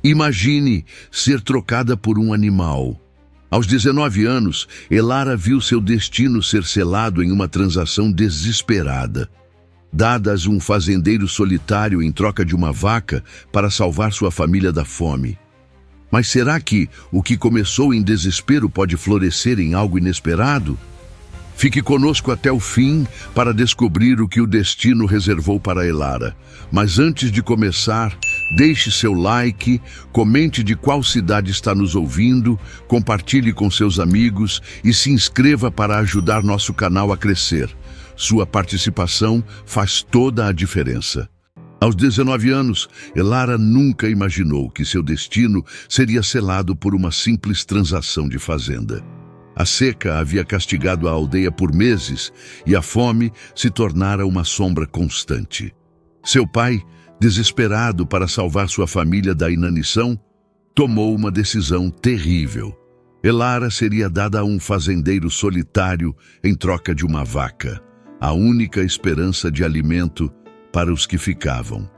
Imagine ser trocada por um animal. Aos 19 anos, Elara viu seu destino ser selado em uma transação desesperada. Dadas um fazendeiro solitário em troca de uma vaca para salvar sua família da fome. Mas será que o que começou em desespero pode florescer em algo inesperado? Fique conosco até o fim para descobrir o que o destino reservou para Elara. Mas antes de começar, deixe seu like, comente de qual cidade está nos ouvindo, compartilhe com seus amigos e se inscreva para ajudar nosso canal a crescer. Sua participação faz toda a diferença. Aos 19 anos, Elara nunca imaginou que seu destino seria selado por uma simples transação de fazenda. A seca havia castigado a aldeia por meses e a fome se tornara uma sombra constante. Seu pai, desesperado para salvar sua família da inanição, tomou uma decisão terrível. Elara seria dada a um fazendeiro solitário em troca de uma vaca, a única esperança de alimento para os que ficavam.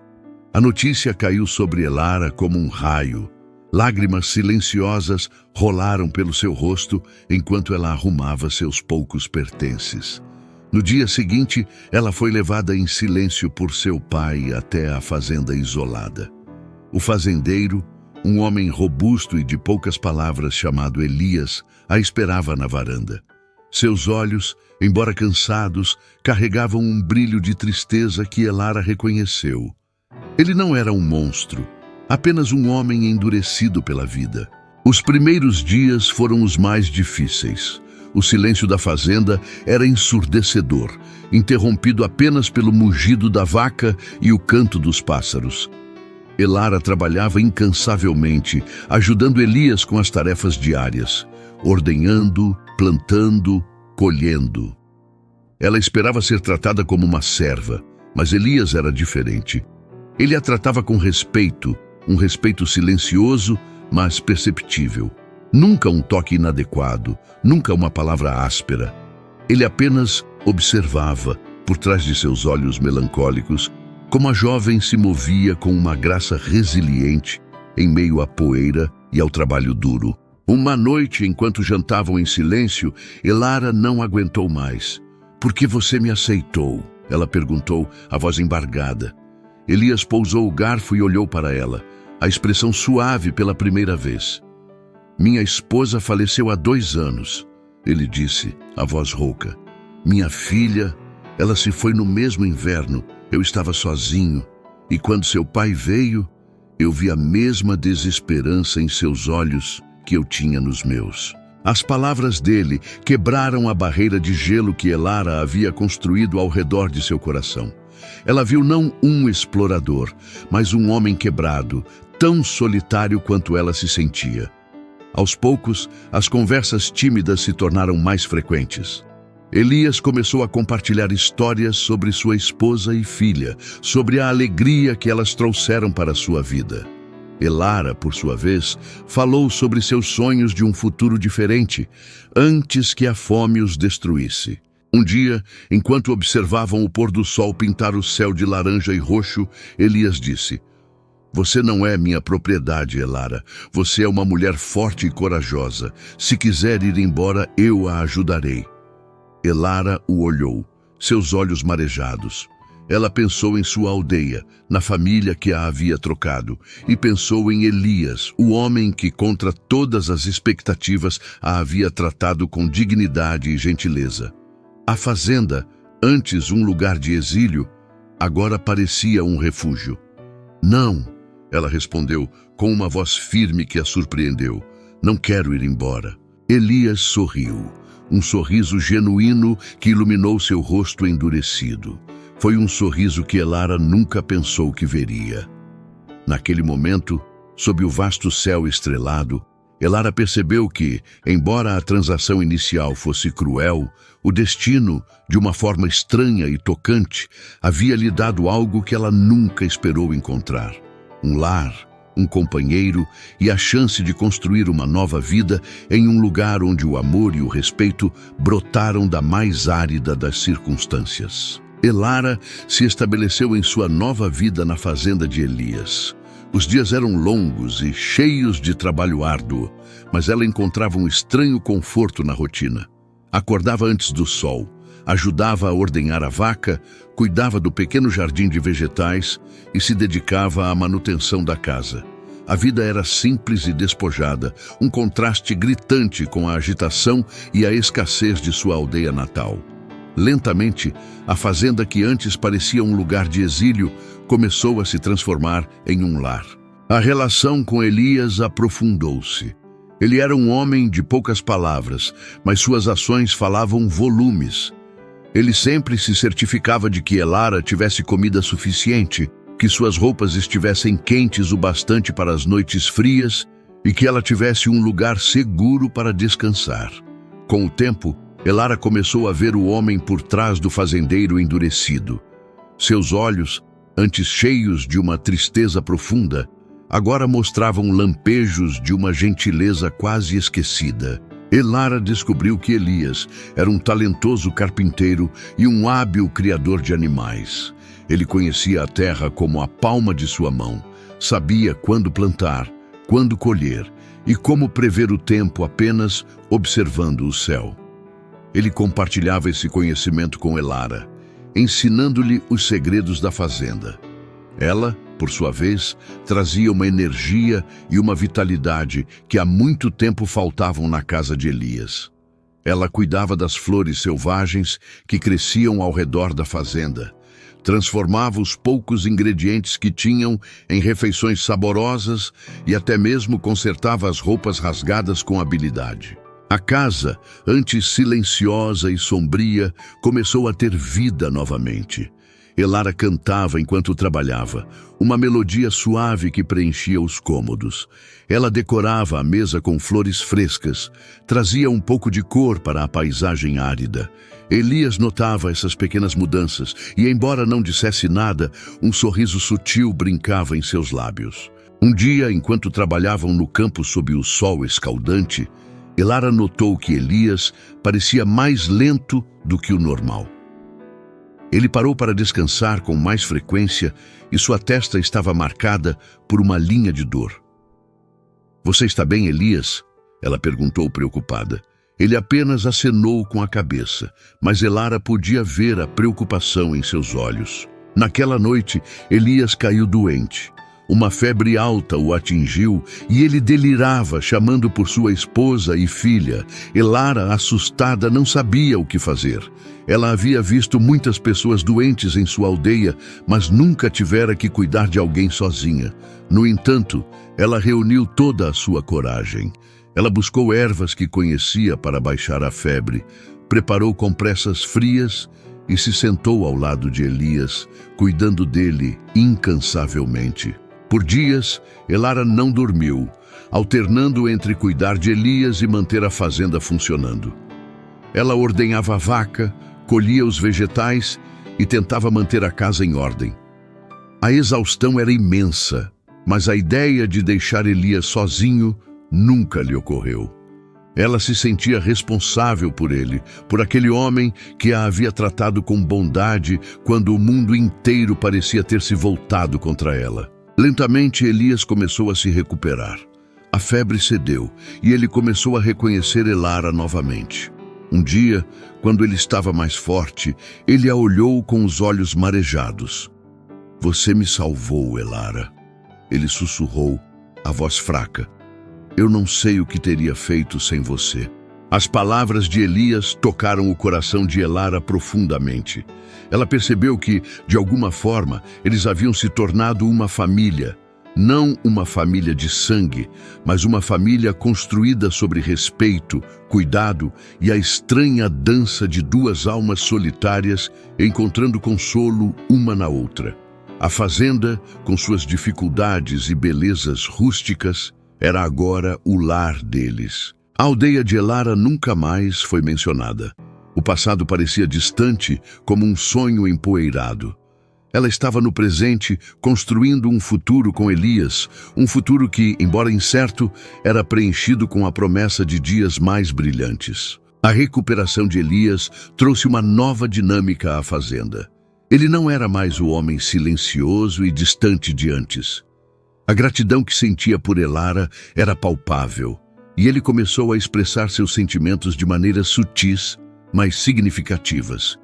A notícia caiu sobre Elara como um raio. Lágrimas silenciosas rolaram pelo seu rosto enquanto ela arrumava seus poucos pertences. No dia seguinte, ela foi levada em silêncio por seu pai até a fazenda isolada. O fazendeiro, um homem robusto e de poucas palavras chamado Elias, a esperava na varanda. Seus olhos, embora cansados, carregavam um brilho de tristeza que Elara reconheceu. Ele não era um monstro, apenas um homem endurecido pela vida. Os primeiros dias foram os mais difíceis. O silêncio da fazenda era ensurdecedor, interrompido apenas pelo mugido da vaca e o canto dos pássaros. Elara trabalhava incansavelmente, ajudando Elias com as tarefas diárias, ordenhando, plantando, colhendo. Ela esperava ser tratada como uma serva, mas Elias era diferente. Ele a tratava com respeito, um respeito silencioso, mas perceptível. Nunca um toque inadequado, nunca uma palavra áspera. Ele apenas observava, por trás de seus olhos melancólicos, como a jovem se movia com uma graça resiliente em meio à poeira e ao trabalho duro. Uma noite, enquanto jantavam em silêncio, Elara não aguentou mais. "Por que você me aceitou?" ela perguntou, a voz embargada. Elias pousou o garfo e olhou para ela, a expressão suave pela primeira vez. "Minha esposa faleceu há 2 anos, ele disse, a voz rouca. "Minha filha, ela se foi no mesmo inverno, eu estava sozinho, e quando seu pai veio, eu vi a mesma desesperança em seus olhos que eu tinha nos meus." As palavras dele quebraram a barreira de gelo que Elara havia construído ao redor de seu coração. Ela viu não um explorador, mas um homem quebrado, tão solitário quanto ela se sentia. Aos poucos, as conversas tímidas se tornaram mais frequentes. Elias começou a compartilhar histórias sobre sua esposa e filha, sobre a alegria que elas trouxeram para sua vida. Elara, por sua vez, falou sobre seus sonhos de um futuro diferente, antes que a fome os destruísse. Um dia, enquanto observavam o pôr do sol pintar o céu de laranja e roxo, Elias disse: "Você não é minha propriedade, Elara. Você é uma mulher forte e corajosa. Se quiser ir embora, eu a ajudarei." Elara o olhou, seus olhos marejados. Ela pensou em sua aldeia, na família que a havia trocado, e pensou em Elias, o homem que, contra todas as expectativas, a havia tratado com dignidade e gentileza. A fazenda, antes um lugar de exílio, agora parecia um refúgio. "Não", ela respondeu, com uma voz firme que a surpreendeu. "Não quero ir embora." Elias sorriu, um sorriso genuíno que iluminou seu rosto endurecido. Foi um sorriso que Elara nunca pensou que veria. Naquele momento, sob o vasto céu estrelado, Elara percebeu que, embora a transação inicial fosse cruel, o destino, de uma forma estranha e tocante, havia lhe dado algo que ela nunca esperou encontrar: um lar, um companheiro e a chance de construir uma nova vida em um lugar onde o amor e o respeito brotaram da mais árida das circunstâncias. Elara se estabeleceu em sua nova vida na fazenda de Elias. Os dias eram longos e cheios de trabalho árduo, mas ela encontrava um estranho conforto na rotina. Acordava antes do sol, ajudava a ordenhar a vaca, cuidava do pequeno jardim de vegetais e se dedicava à manutenção da casa. A vida era simples e despojada, um contraste gritante com a agitação e a escassez de sua aldeia natal. Lentamente, a fazenda que antes parecia um lugar de exílio começou a se transformar em um lar. A relação com Elias aprofundou-se. Ele era um homem de poucas palavras, mas suas ações falavam volumes. Ele sempre se certificava de que Elara tivesse comida suficiente, que suas roupas estivessem quentes o bastante para as noites frias e que ela tivesse um lugar seguro para descansar. Com o tempo, Elara começou a ver o homem por trás do fazendeiro endurecido. Seus olhos, antes cheios de uma tristeza profunda, agora mostravam lampejos de uma gentileza quase esquecida. Elara descobriu que Elias era um talentoso carpinteiro e um hábil criador de animais. Ele conhecia a terra como a palma de sua mão, sabia quando plantar, quando colher e como prever o tempo apenas observando o céu. Ele compartilhava esse conhecimento com Elara, ensinando-lhe os segredos da fazenda. Ela, por sua vez, trazia uma energia e uma vitalidade que há muito tempo faltavam na casa de Elias. Ela cuidava das flores selvagens que cresciam ao redor da fazenda, transformava os poucos ingredientes que tinham em refeições saborosas e até mesmo consertava as roupas rasgadas com habilidade. A casa, antes silenciosa e sombria, começou a ter vida novamente. Elara cantava enquanto trabalhava, uma melodia suave que preenchia os cômodos. Ela decorava a mesa com flores frescas, trazia um pouco de cor para a paisagem árida. Elias notava essas pequenas mudanças e, embora não dissesse nada, um sorriso sutil brincava em seus lábios. Um dia, enquanto trabalhavam no campo sob o sol escaldante, Elara notou que Elias parecia mais lento do que o normal. Ele parou para descansar com mais frequência e sua testa estava marcada por uma linha de dor. "Você está bem, Elias?" ela perguntou preocupada. Ele apenas acenou com a cabeça, mas Elara podia ver a preocupação em seus olhos. Naquela noite, Elias caiu doente. Uma febre alta o atingiu e ele delirava, chamando por sua esposa e filha. Elara, assustada, não sabia o que fazer. Ela havia visto muitas pessoas doentes em sua aldeia, mas nunca tivera que cuidar de alguém sozinha. No entanto, ela reuniu toda a sua coragem. Ela buscou ervas que conhecia para baixar a febre, preparou compressas frias e se sentou ao lado de Elias, cuidando dele incansavelmente. Por dias, Elara não dormiu, alternando entre cuidar de Elias e manter a fazenda funcionando. Ela ordenhava a vaca, colhia os vegetais e tentava manter a casa em ordem. A exaustão era imensa, mas a ideia de deixar Elias sozinho nunca lhe ocorreu. Ela se sentia responsável por ele, por aquele homem que a havia tratado com bondade quando o mundo inteiro parecia ter se voltado contra ela. Lentamente, Elias começou a se recuperar. A febre cedeu e ele começou a reconhecer Elara novamente. Um dia, quando ele estava mais forte, ele a olhou com os olhos marejados. "Você me salvou, Elara." Ele sussurrou, a voz fraca. "Eu não sei o que teria feito sem você." As palavras de Elias tocaram o coração de Elara profundamente. Ela percebeu que, de alguma forma, eles haviam se tornado uma família. Não uma família de sangue, mas uma família construída sobre respeito, cuidado e a estranha dança de duas almas solitárias encontrando consolo uma na outra. A fazenda, com suas dificuldades e belezas rústicas, era agora o lar deles. A aldeia de Elara nunca mais foi mencionada. O passado parecia distante, como um sonho empoeirado. Ela estava no presente, construindo um futuro com Elias, um futuro que, embora incerto, era preenchido com a promessa de dias mais brilhantes. A recuperação de Elias trouxe uma nova dinâmica à fazenda. Ele não era mais o homem silencioso e distante de antes. A gratidão que sentia por Elara era palpável, e ele começou a expressar seus sentimentos de maneiras sutis, mas significativas.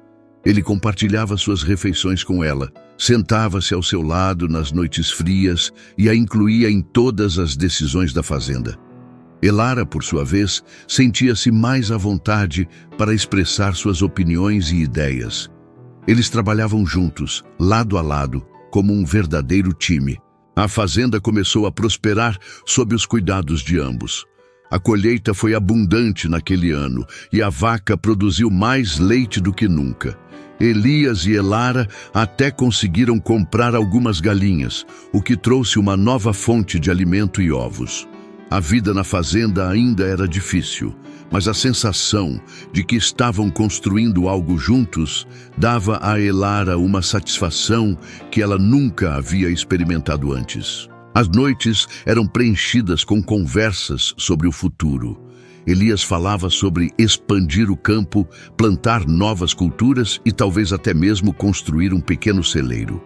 Ele compartilhava suas refeições com ela, sentava-se ao seu lado nas noites frias e a incluía em todas as decisões da fazenda. Elara, por sua vez, sentia-se mais à vontade para expressar suas opiniões e ideias. Eles trabalhavam juntos, lado a lado, como um verdadeiro time. A fazenda começou a prosperar sob os cuidados de ambos. A colheita foi abundante naquele ano e a vaca produziu mais leite do que nunca. Elias e Elara até conseguiram comprar algumas galinhas, o que trouxe uma nova fonte de alimento e ovos. A vida na fazenda ainda era difícil, mas a sensação de que estavam construindo algo juntos dava a Elara uma satisfação que ela nunca havia experimentado antes. As noites eram preenchidas com conversas sobre o futuro. Elias falava sobre expandir o campo, plantar novas culturas e talvez até mesmo construir um pequeno celeiro.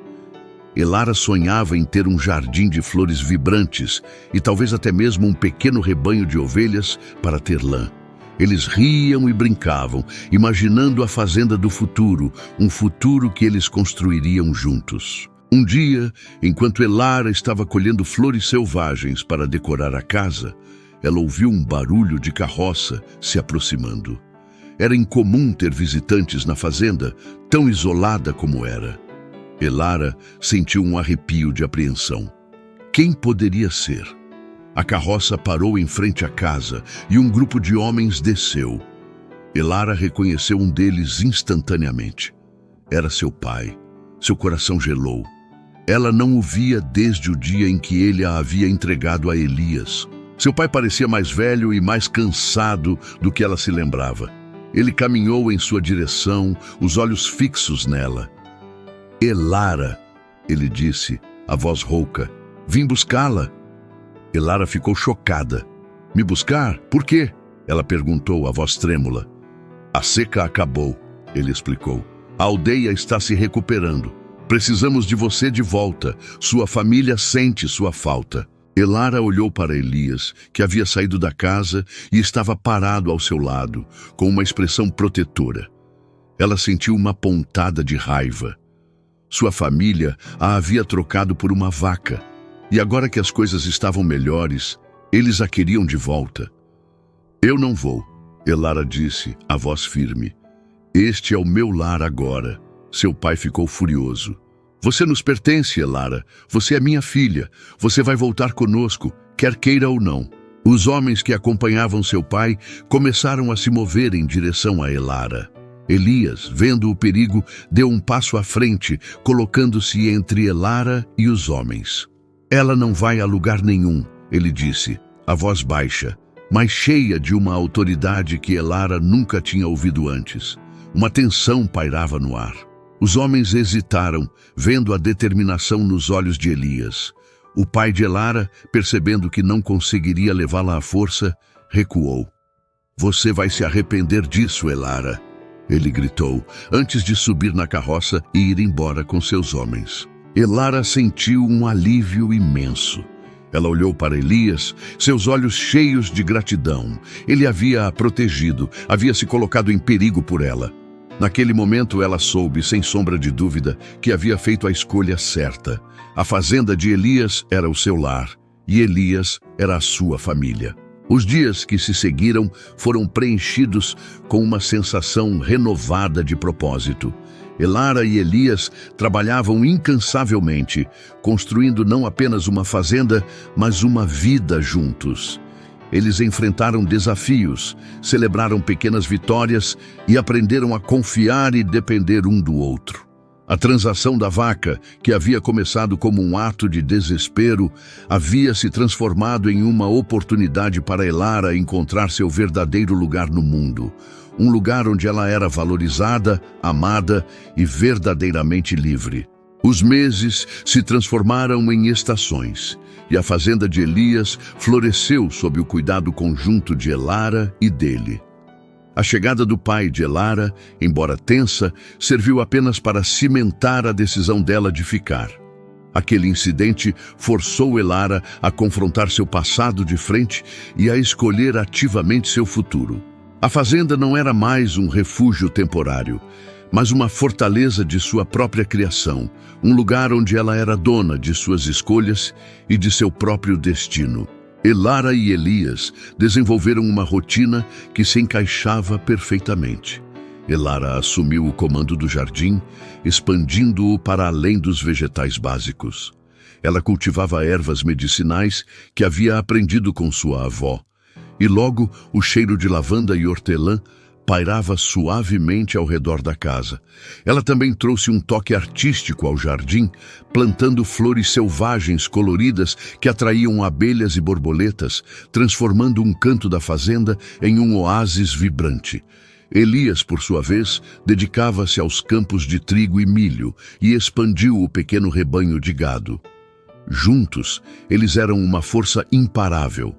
Elara sonhava em ter um jardim de flores vibrantes e talvez até mesmo um pequeno rebanho de ovelhas para ter lã. Eles riam e brincavam, imaginando a fazenda do futuro, um futuro que eles construiriam juntos. Um dia, enquanto Elara estava colhendo flores selvagens para decorar a casa, ela ouviu um barulho de carroça se aproximando. Era incomum ter visitantes na fazenda, tão isolada como era. Elara sentiu um arrepio de apreensão. Quem poderia ser? A carroça parou em frente à casa e um grupo de homens desceu. Elara reconheceu um deles instantaneamente. Era seu pai. Seu coração gelou. Ela não o via desde o dia em que ele a havia entregado a Elias. Seu pai parecia mais velho e mais cansado do que ela se lembrava. Ele caminhou em sua direção, os olhos fixos nela. Elara, ele disse, a voz rouca. Vim buscá-la. Elara ficou chocada. Me buscar? Por quê? Ela perguntou, a voz trêmula. A seca acabou, ele explicou. A aldeia está se recuperando. Precisamos de você de volta. Sua família sente sua falta. Elara olhou para Elias, que havia saído da casa e estava parado ao seu lado, com uma expressão protetora. Ela sentiu uma pontada de raiva. Sua família a havia trocado por uma vaca, e agora que as coisas estavam melhores, eles a queriam de volta. Eu não vou, Elara disse, a voz firme. Este é o meu lar agora. Seu pai ficou furioso. Você nos pertence, Elara. Você é minha filha. Você vai voltar conosco, quer queira ou não. Os homens que acompanhavam seu pai começaram a se mover em direção a Elara. Elias, vendo o perigo, deu um passo à frente, colocando-se entre Elara e os homens. Ela não vai a lugar nenhum, ele disse, a voz baixa, mas cheia de uma autoridade que Elara nunca tinha ouvido antes. Uma tensão pairava no ar. Os homens hesitaram, vendo a determinação nos olhos de Elias. O pai de Elara, percebendo que não conseguiria levá-la à força, recuou. Você vai se arrepender disso, Elara, ele gritou, antes de subir na carroça e ir embora com seus homens. Elara sentiu um alívio imenso. Ela olhou para Elias, seus olhos cheios de gratidão. Ele havia a protegido, havia se colocado em perigo por ela. Naquele momento ela soube, sem sombra de dúvida, que havia feito a escolha certa. A fazenda de Elias era o seu lar, e Elias era a sua família. Os dias que se seguiram foram preenchidos com uma sensação renovada de propósito. Elara e Elias trabalhavam incansavelmente, construindo não apenas uma fazenda, mas uma vida juntos. Eles enfrentaram desafios, celebraram pequenas vitórias e aprenderam a confiar e depender um do outro. A transação da vaca, que havia começado como um ato de desespero, havia se transformado em uma oportunidade para Elara encontrar seu verdadeiro lugar no mundo. Um lugar onde ela era valorizada, amada e verdadeiramente livre. Os meses se transformaram em estações, e a fazenda de Elias floresceu sob o cuidado conjunto de Elara e dele. A chegada do pai de Elara, embora tensa, serviu apenas para cimentar a decisão dela de ficar. Aquele incidente forçou Elara a confrontar seu passado de frente e a escolher ativamente seu futuro. A fazenda não era mais um refúgio temporário, mas uma fortaleza de sua própria criação, um lugar onde ela era dona de suas escolhas e de seu próprio destino. Elara e Elias desenvolveram uma rotina que se encaixava perfeitamente. Elara assumiu o comando do jardim, expandindo-o para além dos vegetais básicos. Ela cultivava ervas medicinais que havia aprendido com sua avó, e logo o cheiro de lavanda e hortelã pairava suavemente ao redor da casa. Ela também trouxe um toque artístico ao jardim, plantando flores selvagens coloridas que atraíam abelhas e borboletas, transformando um canto da fazenda em um oásis vibrante. Elias, por sua vez, dedicava-se aos campos de trigo e milho e expandiu o pequeno rebanho de gado. Juntos, eles eram uma força imparável.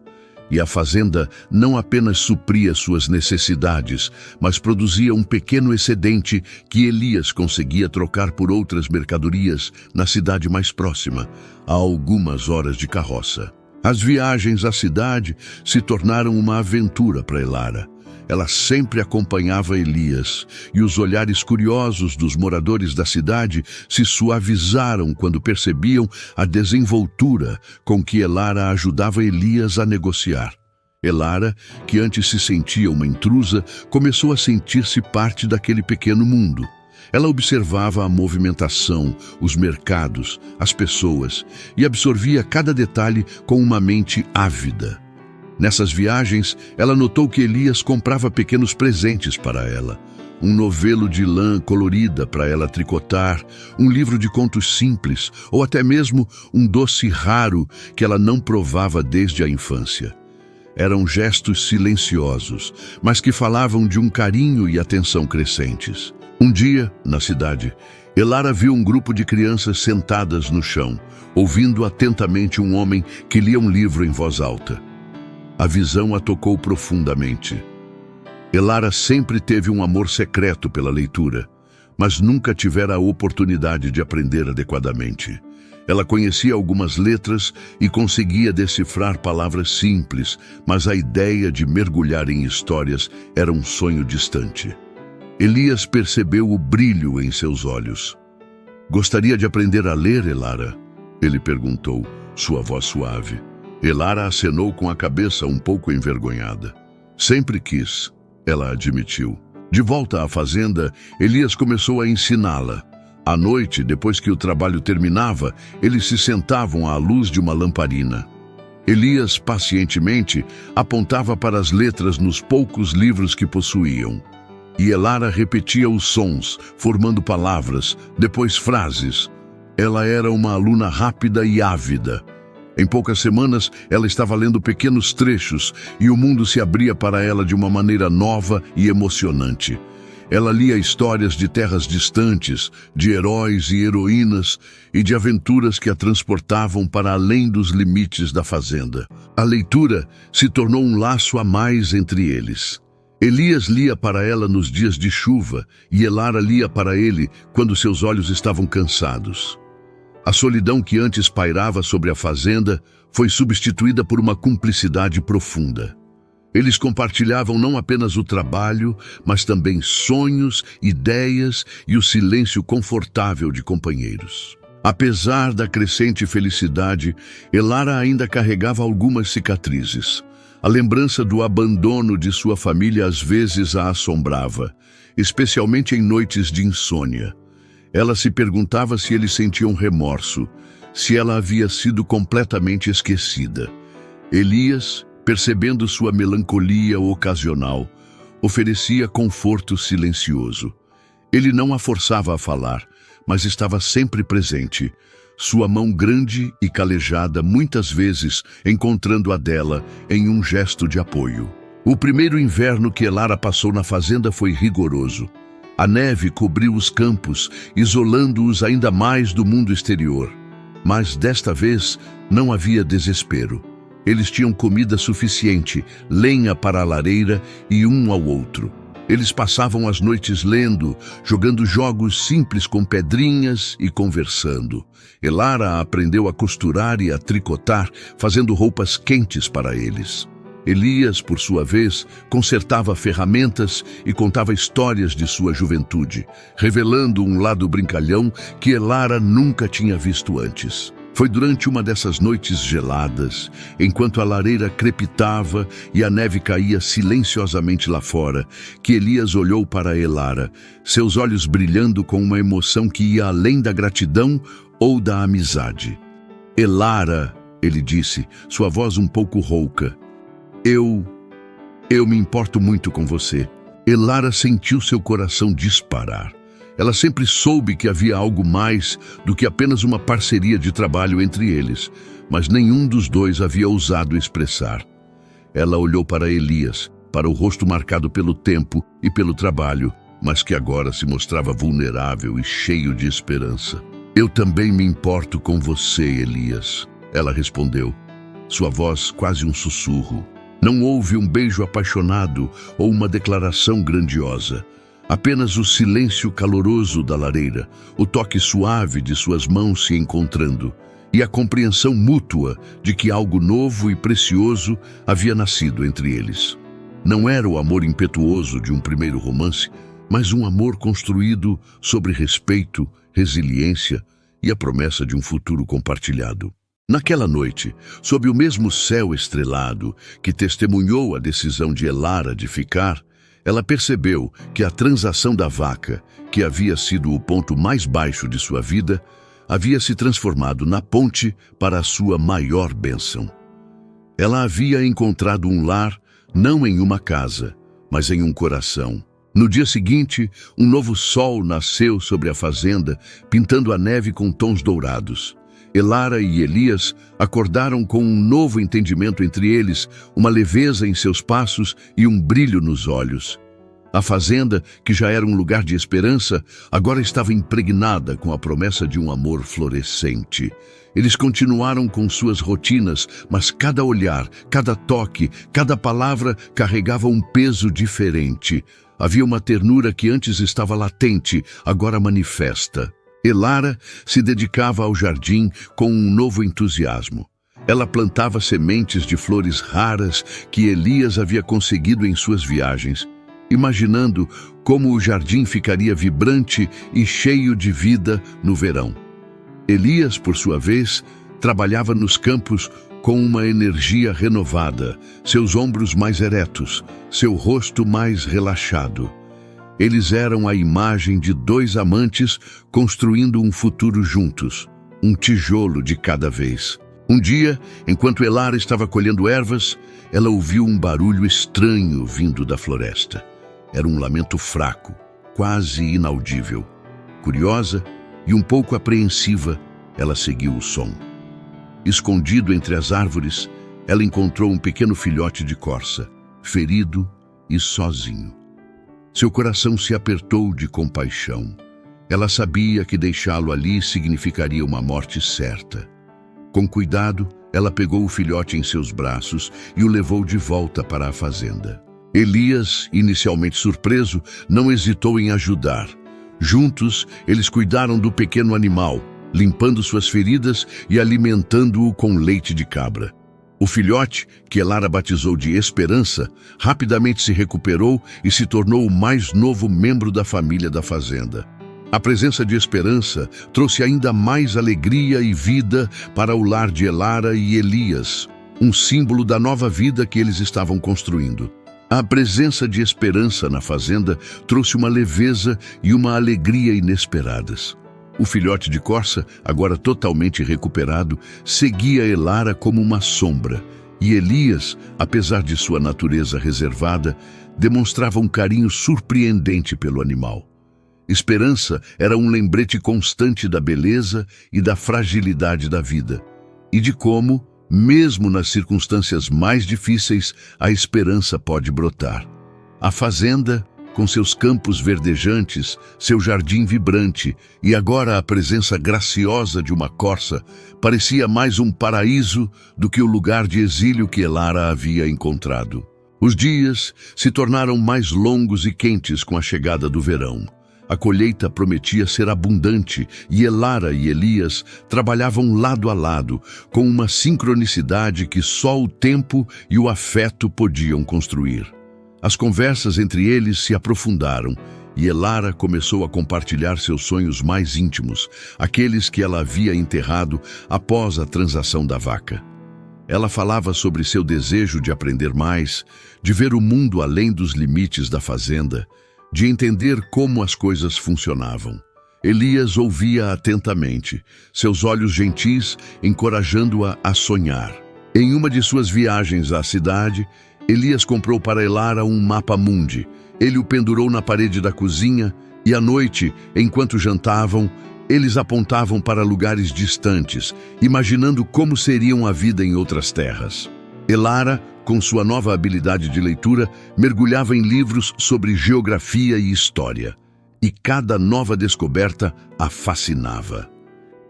E a fazenda não apenas supria suas necessidades, mas produzia um pequeno excedente que Elias conseguia trocar por outras mercadorias na cidade mais próxima, a algumas horas de carroça. As viagens à cidade se tornaram uma aventura para Elara. Ela sempre acompanhava Elias, e os olhares curiosos dos moradores da cidade se suavizaram quando percebiam a desenvoltura com que Elara ajudava Elias a negociar. Elara, que antes se sentia uma intrusa, começou a sentir-se parte daquele pequeno mundo. Ela observava a movimentação, os mercados, as pessoas, e absorvia cada detalhe com uma mente ávida. Nessas viagens, ela notou que Elias comprava pequenos presentes para ela. Um novelo de lã colorida para ela tricotar, um livro de contos simples, ou até mesmo um doce raro que ela não provava desde a infância. Eram gestos silenciosos, mas que falavam de um carinho e atenção crescentes. Um dia, na cidade, Elara viu um grupo de crianças sentadas no chão, ouvindo atentamente um homem que lia um livro em voz alta. A visão a tocou profundamente. Elara sempre teve um amor secreto pela leitura, mas nunca tivera a oportunidade de aprender adequadamente. Ela conhecia algumas letras e conseguia decifrar palavras simples, mas a ideia de mergulhar em histórias era um sonho distante. Elias percebeu o brilho em seus olhos. "Gostaria de aprender a ler, Elara?" Ele perguntou, sua voz suave. Elara acenou com a cabeça um pouco envergonhada. "Sempre quis", ela admitiu. De volta à fazenda, Elias começou a ensiná-la. À noite, depois que o trabalho terminava, eles se sentavam à luz de uma lamparina. Elias, pacientemente, apontava para as letras nos poucos livros que possuíam. E Elara repetia os sons, formando palavras, depois frases. Ela era uma aluna rápida e ávida. Em poucas semanas, ela estava lendo pequenos trechos e o mundo se abria para ela de uma maneira nova e emocionante. Ela lia histórias de terras distantes, de heróis e heroínas e de aventuras que a transportavam para além dos limites da fazenda. A leitura se tornou um laço a mais entre eles. Elias lia para ela nos dias de chuva e Elara lia para ele quando seus olhos estavam cansados. A solidão que antes pairava sobre a fazenda foi substituída por uma cumplicidade profunda. Eles compartilhavam não apenas o trabalho, mas também sonhos, ideias e o silêncio confortável de companheiros. Apesar da crescente felicidade, Elara ainda carregava algumas cicatrizes. A lembrança do abandono de sua família às vezes a assombrava, especialmente em noites de insônia. Ela se perguntava se eles sentiam remorso, se ela havia sido completamente esquecida. Elias, percebendo sua melancolia ocasional, oferecia conforto silencioso. Ele não a forçava a falar, mas estava sempre presente, sua mão grande e calejada muitas vezes encontrando a dela em um gesto de apoio. O primeiro inverno que Elara passou na fazenda foi rigoroso. A neve cobriu os campos, isolando-os ainda mais do mundo exterior. Mas desta vez não havia desespero. Eles tinham comida suficiente, lenha para a lareira e um ao outro. Eles passavam as noites lendo, jogando jogos simples com pedrinhas e conversando. Elara aprendeu a costurar e a tricotar, fazendo roupas quentes para eles. Elias, por sua vez, consertava ferramentas e contava histórias de sua juventude, revelando um lado brincalhão que Elara nunca tinha visto antes. Foi durante uma dessas noites geladas, enquanto a lareira crepitava e a neve caía silenciosamente lá fora, que Elias olhou para Elara, seus olhos brilhando com uma emoção que ia além da gratidão ou da amizade. Elara, ele disse, sua voz um pouco rouca, eu me importo muito com você. Elara sentiu seu coração disparar. Ela sempre soube que havia algo mais do que apenas uma parceria de trabalho entre eles, mas nenhum dos dois havia ousado expressar. Ela olhou para Elias, para o rosto marcado pelo tempo e pelo trabalho, mas que agora se mostrava vulnerável e cheio de esperança. Eu também me importo com você, Elias, ela respondeu, sua voz quase um sussurro. Não houve um beijo apaixonado ou uma declaração grandiosa. Apenas o silêncio caloroso da lareira, o toque suave de suas mãos se encontrando e a compreensão mútua de que algo novo e precioso havia nascido entre eles. Não era o amor impetuoso de um primeiro romance, mas um amor construído sobre respeito, resiliência e a promessa de um futuro compartilhado. Naquela noite, sob o mesmo céu estrelado que testemunhou a decisão de Elara de ficar, ela percebeu que a transação da vaca, que havia sido o ponto mais baixo de sua vida, havia se transformado na ponte para a sua maior bênção. Ela havia encontrado um lar, não em uma casa, mas em um coração. No dia seguinte, um novo sol nasceu sobre a fazenda, pintando a neve com tons dourados. Elara e Elias acordaram com um novo entendimento entre eles, uma leveza em seus passos e um brilho nos olhos. A fazenda, que já era um lugar de esperança, agora estava impregnada com a promessa de um amor florescente. Eles continuaram com suas rotinas, mas cada olhar, cada toque, cada palavra carregava um peso diferente. Havia uma ternura que antes estava latente, agora manifesta. Elara se dedicava ao jardim com um novo entusiasmo. Ela plantava sementes de flores raras que Elias havia conseguido em suas viagens, imaginando como o jardim ficaria vibrante e cheio de vida no verão. Elias, por sua vez, trabalhava nos campos com uma energia renovada, seus ombros mais eretos, seu rosto mais relaxado. Eles eram a imagem de dois amantes construindo um futuro juntos, um tijolo de cada vez. Um dia, enquanto Elara estava colhendo ervas, ela ouviu um barulho estranho vindo da floresta. Era um lamento fraco, quase inaudível. Curiosa e um pouco apreensiva, ela seguiu o som. Escondido entre as árvores, ela encontrou um pequeno filhote de corça, ferido e sozinho. Seu coração se apertou de compaixão. Ela sabia que deixá-lo ali significaria uma morte certa. Com cuidado, ela pegou o filhote em seus braços e o levou de volta para a fazenda. Elias, inicialmente surpreso, não hesitou em ajudar. Juntos, eles cuidaram do pequeno animal, limpando suas feridas e alimentando-o com leite de cabra. O filhote, que Elara batizou de Esperança, rapidamente se recuperou e se tornou o mais novo membro da família da fazenda. A presença de Esperança trouxe ainda mais alegria e vida para o lar de Elara e Elias, um símbolo da nova vida que eles estavam construindo. A presença de Esperança na fazenda trouxe uma leveza e uma alegria inesperadas. O filhote de corça, agora totalmente recuperado, seguia Elara como uma sombra, e Elias, apesar de sua natureza reservada, demonstrava um carinho surpreendente pelo animal. Esperança era um lembrete constante da beleza e da fragilidade da vida, e de como, mesmo nas circunstâncias mais difíceis, a esperança pode brotar. A fazenda, com seus campos verdejantes, seu jardim vibrante e agora a presença graciosa de uma corça, parecia mais um paraíso do que o lugar de exílio que Elara havia encontrado. Os dias se tornaram mais longos e quentes com a chegada do verão. A colheita prometia ser abundante e Elara e Elias trabalhavam lado a lado, com uma sincronicidade que só o tempo e o afeto podiam construir. As conversas entre eles se aprofundaram e Elara começou a compartilhar seus sonhos mais íntimos, aqueles que ela havia enterrado após a transação da vaca. Ela falava sobre seu desejo de aprender mais, de ver o mundo além dos limites da fazenda, de entender como as coisas funcionavam. Elias ouvia atentamente, seus olhos gentis encorajando-a a sonhar. Em uma de suas viagens à cidade, Elias comprou para Elara um mapa mundi. Ele o pendurou na parede da cozinha e à noite, enquanto jantavam, eles apontavam para lugares distantes, imaginando como seriam a vida em outras terras. Elara, com sua nova habilidade de leitura, mergulhava em livros sobre geografia e história, e cada nova descoberta a fascinava.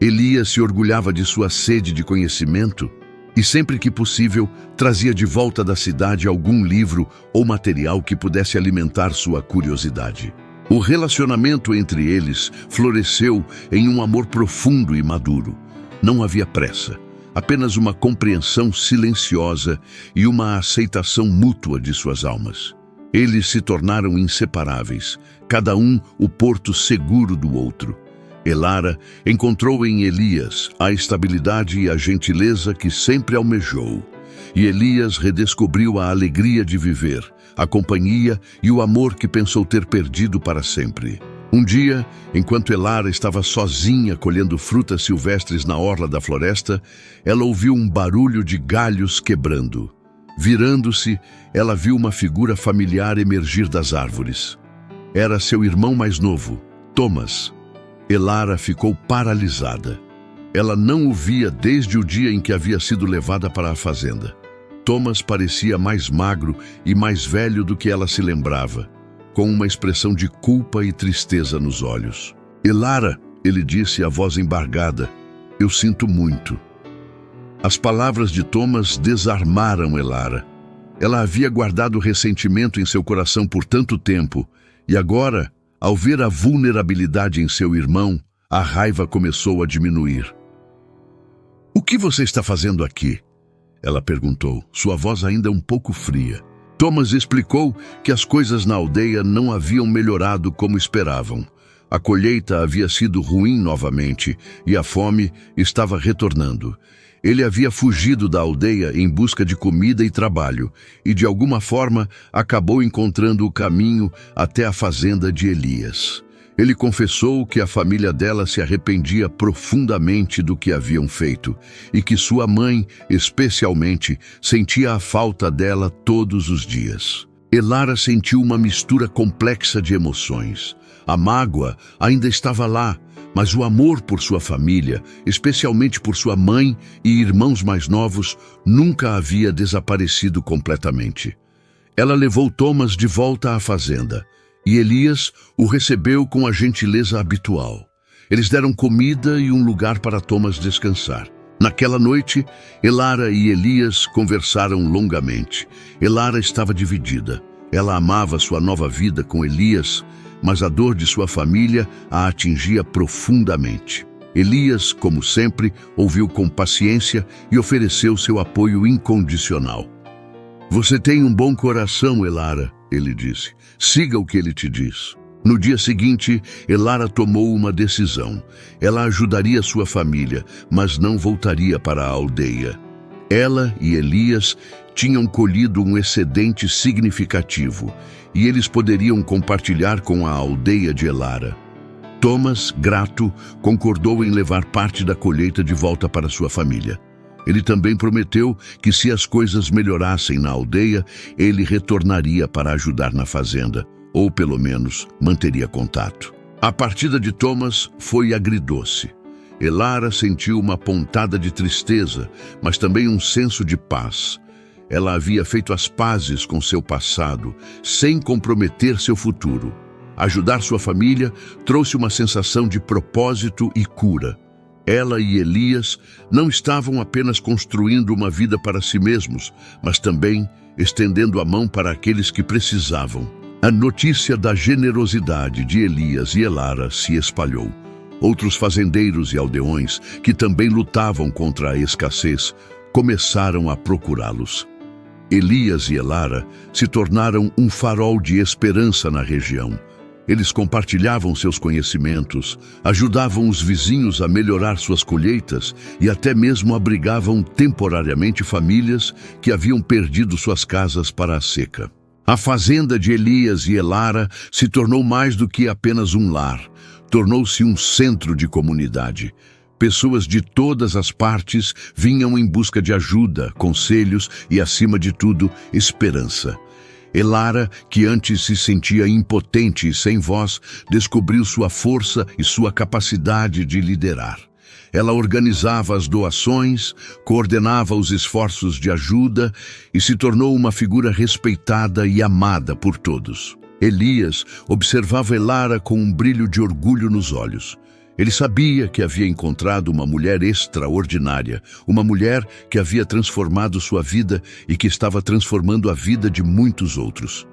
Elias se orgulhava de sua sede de conhecimento e, sempre que possível, trazia de volta da cidade algum livro ou material que pudesse alimentar sua curiosidade. O relacionamento entre eles floresceu em um amor profundo e maduro. Não havia pressa, apenas uma compreensão silenciosa e uma aceitação mútua de suas almas. Eles se tornaram inseparáveis, cada um o porto seguro do outro. Elara encontrou em Elias a estabilidade e a gentileza que sempre almejou. E Elias redescobriu a alegria de viver, a companhia e o amor que pensou ter perdido para sempre. Um dia, enquanto Elara estava sozinha colhendo frutas silvestres na orla da floresta, ela ouviu um barulho de galhos quebrando. Virando-se, ela viu uma figura familiar emergir das árvores. Era seu irmão mais novo, Thomas. Elara ficou paralisada. Ela não o via desde o dia em que havia sido levada para a fazenda. Thomas parecia mais magro e mais velho do que ela se lembrava, com uma expressão de culpa e tristeza nos olhos. "Elara", ele disse, a voz embargada, "eu sinto muito." As palavras de Thomas desarmaram Elara. Ela havia guardado ressentimento em seu coração por tanto tempo, e agora, ao ver a vulnerabilidade em seu irmão, a raiva começou a diminuir. "O que você está fazendo aqui?" ela perguntou, sua voz ainda um pouco fria. Thomas explicou que as coisas na aldeia não haviam melhorado como esperavam. A colheita havia sido ruim novamente e a fome estava retornando. Ele havia fugido da aldeia em busca de comida e trabalho e, de alguma forma, acabou encontrando o caminho até a fazenda de Elias. Ele confessou que a família dela se arrependia profundamente do que haviam feito e que sua mãe, especialmente, sentia a falta dela todos os dias. Elara sentiu uma mistura complexa de emoções. A mágoa ainda estava lá, mas o amor por sua família, especialmente por sua mãe e irmãos mais novos, nunca havia desaparecido completamente. Ela levou Thomas de volta à fazenda, e Elias o recebeu com a gentileza habitual. Eles deram comida e um lugar para Thomas descansar. Naquela noite, Elara e Elias conversaram longamente. Elara estava dividida. Ela amava sua nova vida com Elias, mas a dor de sua família a atingia profundamente. Elias, como sempre, ouviu com paciência e ofereceu seu apoio incondicional. "Você tem um bom coração, Elara", ele disse. "Siga o que ele te diz." No dia seguinte, Elara tomou uma decisão. Ela ajudaria sua família, mas não voltaria para a aldeia. Ela e Elias tinham colhido um excedente significativo, e eles poderiam compartilhar com a aldeia de Elara. Thomas, grato, concordou em levar parte da colheita de volta para sua família. Ele também prometeu que, se as coisas melhorassem na aldeia, ele retornaria para ajudar na fazenda, ou pelo menos manteria contato. A partida de Thomas foi agridoce. Elara sentiu uma pontada de tristeza, mas também um senso de paz. Ela havia feito as pazes com seu passado, sem comprometer seu futuro. Ajudar sua família trouxe uma sensação de propósito e cura. Ela e Elias não estavam apenas construindo uma vida para si mesmos, mas também estendendo a mão para aqueles que precisavam. A notícia da generosidade de Elias e Elara se espalhou. Outros fazendeiros e aldeões, que também lutavam contra a escassez, começaram a procurá-los. Elias e Elara se tornaram um farol de esperança na região. Eles compartilhavam seus conhecimentos, ajudavam os vizinhos a melhorar suas colheitas e até mesmo abrigavam temporariamente famílias que haviam perdido suas casas para a seca. A fazenda de Elias e Elara se tornou mais do que apenas um lar, tornou-se um centro de comunidade. Pessoas de todas as partes vinham em busca de ajuda, conselhos e, acima de tudo, esperança. Elara, que antes se sentia impotente e sem voz, descobriu sua força e sua capacidade de liderar. Ela organizava as doações, coordenava os esforços de ajuda e se tornou uma figura respeitada e amada por todos. Elias observava Elara com um brilho de orgulho nos olhos. Ele sabia que havia encontrado uma mulher extraordinária, uma mulher que havia transformado sua vida e que estava transformando a vida de muitos outros.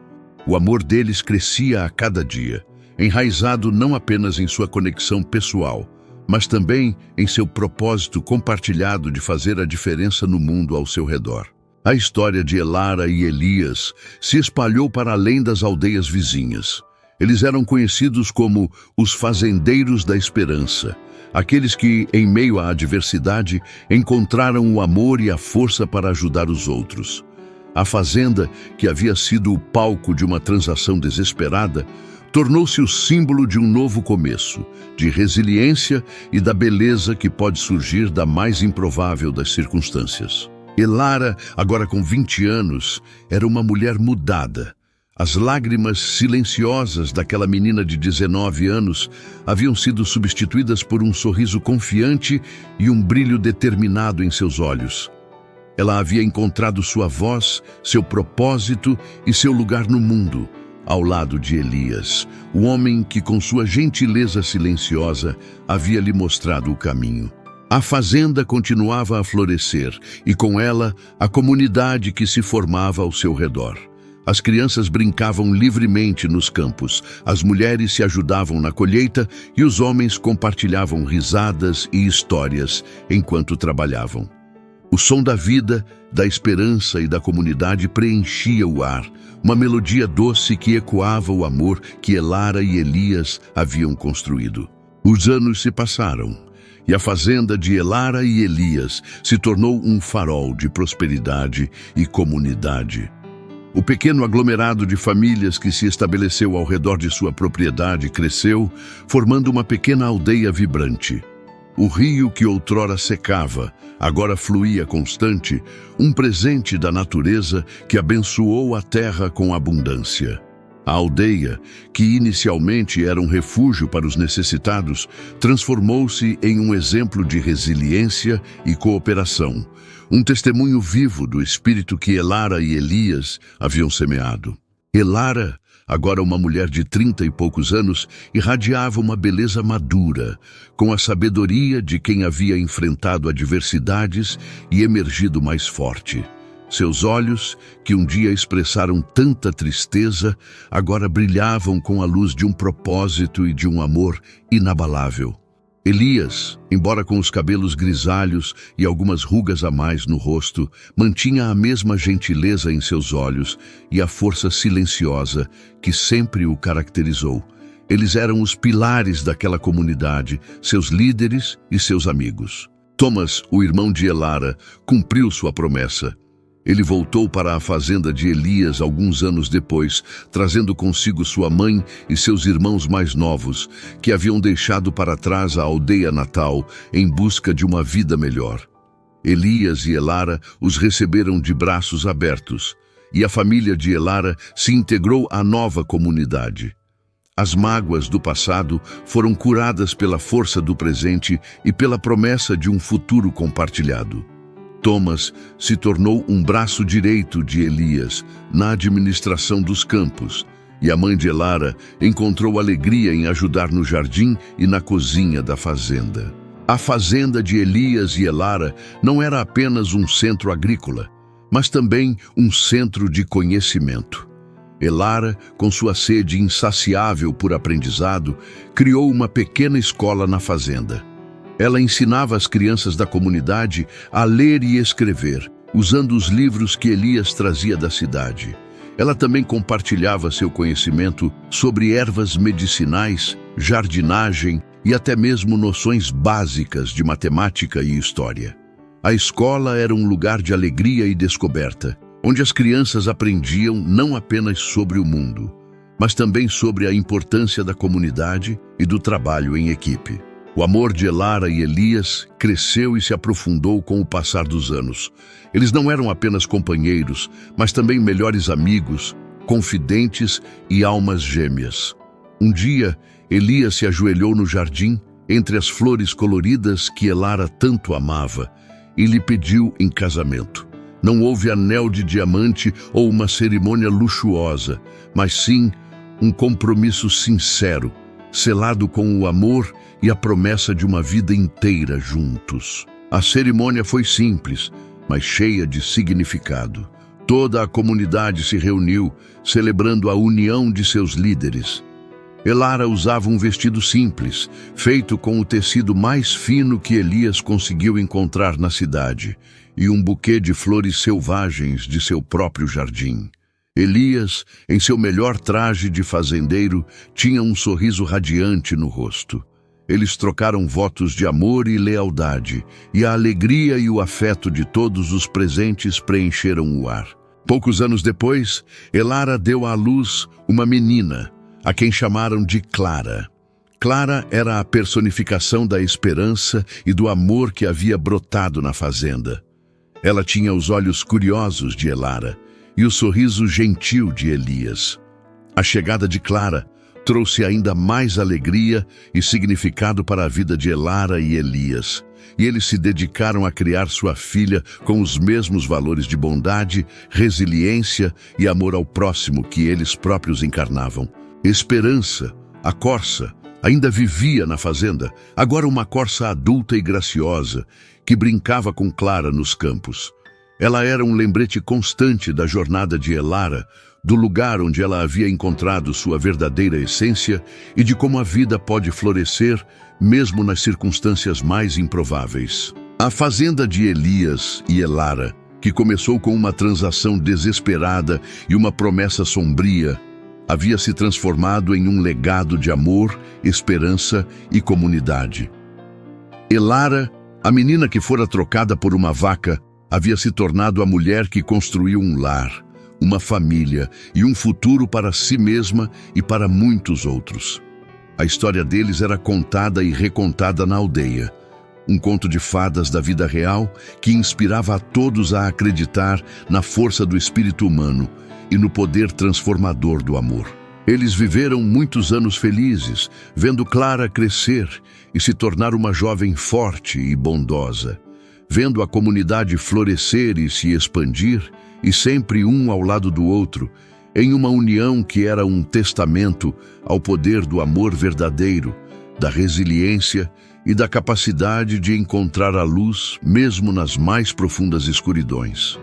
O amor deles crescia a cada dia, enraizado não apenas em sua conexão pessoal, mas também em seu propósito compartilhado de fazer a diferença no mundo ao seu redor. A história de Elara e Elias se espalhou para além das aldeias vizinhas. Eles eram conhecidos como os fazendeiros da esperança, aqueles que, em meio à adversidade, encontraram o amor e a força para ajudar os outros. A fazenda, que havia sido o palco de uma transação desesperada, tornou-se o símbolo de um novo começo, de resiliência e da beleza que pode surgir da mais improvável das circunstâncias. Elara, agora com 20 anos, era uma mulher mudada. As lágrimas silenciosas daquela menina de 19 anos haviam sido substituídas por um sorriso confiante e um brilho determinado em seus olhos. Ela havia encontrado sua voz, seu propósito e seu lugar no mundo, ao lado de Elias, o homem que com sua gentileza silenciosa havia lhe mostrado o caminho. A fazenda continuava a florescer e com ela a comunidade que se formava ao seu redor. As crianças brincavam livremente nos campos, as mulheres se ajudavam na colheita e os homens compartilhavam risadas e histórias enquanto trabalhavam. O som da vida, da esperança e da comunidade preenchia o ar, uma melodia doce que ecoava o amor que Elara e Elias haviam construído. Os anos se passaram e a fazenda de Elara e Elias se tornou um farol de prosperidade e comunidade. O pequeno aglomerado de famílias que se estabeleceu ao redor de sua propriedade cresceu, formando uma pequena aldeia vibrante. O rio que outrora secava, agora fluía constante, um presente da natureza que abençoou a terra com abundância. A aldeia, que inicialmente era um refúgio para os necessitados, transformou-se em um exemplo de resiliência e cooperação, um testemunho vivo do espírito que Elara e Elias haviam semeado. Elara, agora uma mulher de 30 e poucos anos, irradiava uma beleza madura, com a sabedoria de quem havia enfrentado adversidades e emergido mais forte. Seus olhos, que um dia expressaram tanta tristeza, agora brilhavam com a luz de um propósito e de um amor inabalável. Elias, embora com os cabelos grisalhos e algumas rugas a mais no rosto, mantinha a mesma gentileza em seus olhos e a força silenciosa que sempre o caracterizou. Eles eram os pilares daquela comunidade, seus líderes e seus amigos. Thomas, o irmão de Elara, cumpriu sua promessa. Ele voltou para a fazenda de Elias alguns anos depois, trazendo consigo sua mãe e seus irmãos mais novos, que haviam deixado para trás a aldeia natal em busca de uma vida melhor. Elias e Elara os receberam de braços abertos, e a família de Elara se integrou à nova comunidade. As mágoas do passado foram curadas pela força do presente e pela promessa de um futuro compartilhado. Thomas se tornou um braço direito de Elias na administração dos campos, e a mãe de Elara encontrou alegria em ajudar no jardim e na cozinha da fazenda. A fazenda de Elias e Elara não era apenas um centro agrícola, mas também um centro de conhecimento. Elara, com sua sede insaciável por aprendizado, criou uma pequena escola na fazenda. Ela ensinava as crianças da comunidade a ler e escrever, usando os livros que Elias trazia da cidade. Ela também compartilhava seu conhecimento sobre ervas medicinais, jardinagem e até mesmo noções básicas de matemática e história. A escola era um lugar de alegria e descoberta, onde as crianças aprendiam não apenas sobre o mundo, mas também sobre a importância da comunidade e do trabalho em equipe. O amor de Elara e Elias cresceu e se aprofundou com o passar dos anos. Eles não eram apenas companheiros, mas também melhores amigos, confidentes e almas gêmeas. Um dia, Elias se ajoelhou no jardim, entre as flores coloridas que Elara tanto amava, e lhe pediu em casamento. Não houve anel de diamante ou uma cerimônia luxuosa, mas sim um compromisso sincero, selado com o amor e a promessa de uma vida inteira juntos. A cerimônia foi simples, mas cheia de significado. Toda a comunidade se reuniu, celebrando a união de seus líderes. Elara usava um vestido simples, feito com o tecido mais fino que Elias conseguiu encontrar na cidade, e um buquê de flores selvagens de seu próprio jardim. Elias, em seu melhor traje de fazendeiro, tinha um sorriso radiante no rosto. Eles trocaram votos de amor e lealdade, e a alegria e o afeto de todos os presentes preencheram o ar. Poucos anos depois, Elara deu à luz uma menina, a quem chamaram de Clara. Clara era a personificação da esperança e do amor que havia brotado na fazenda. Ela tinha os olhos curiosos de Elara e o sorriso gentil de Elias. A chegada de Clara trouxe ainda mais alegria e significado para a vida de Elara e Elias, e eles se dedicaram a criar sua filha com os mesmos valores de bondade, resiliência e amor ao próximo que eles próprios encarnavam. Esperança, a corça, ainda vivia na fazenda, agora uma corça adulta e graciosa, que brincava com Clara nos campos. Ela era um lembrete constante da jornada de Elara, do lugar onde ela havia encontrado sua verdadeira essência e de como a vida pode florescer mesmo nas circunstâncias mais improváveis. A fazenda de Elias e Elara, que começou com uma transação desesperada e uma promessa sombria, havia se transformado em um legado de amor, esperança e comunidade. Elara, a menina que fora trocada por uma vaca, havia se tornado a mulher que construiu um lar, uma família e um futuro para si mesma e para muitos outros. A história deles era contada e recontada na aldeia, um conto de fadas da vida real que inspirava a todos a acreditar na força do espírito humano e no poder transformador do amor. Eles viveram muitos anos felizes, vendo Clara crescer e se tornar uma jovem forte e bondosa, vendo a comunidade florescer e se expandir, e sempre um ao lado do outro, em uma união que era um testamento ao poder do amor verdadeiro, da resiliência e da capacidade de encontrar a luz mesmo nas mais profundas escuridões.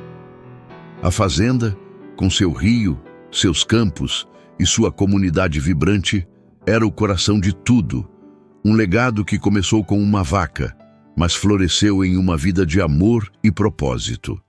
A fazenda, com seu rio, seus campos e sua comunidade vibrante, era o coração de tudo, um legado que começou com uma vaca, mas floresceu em uma vida de amor e propósito.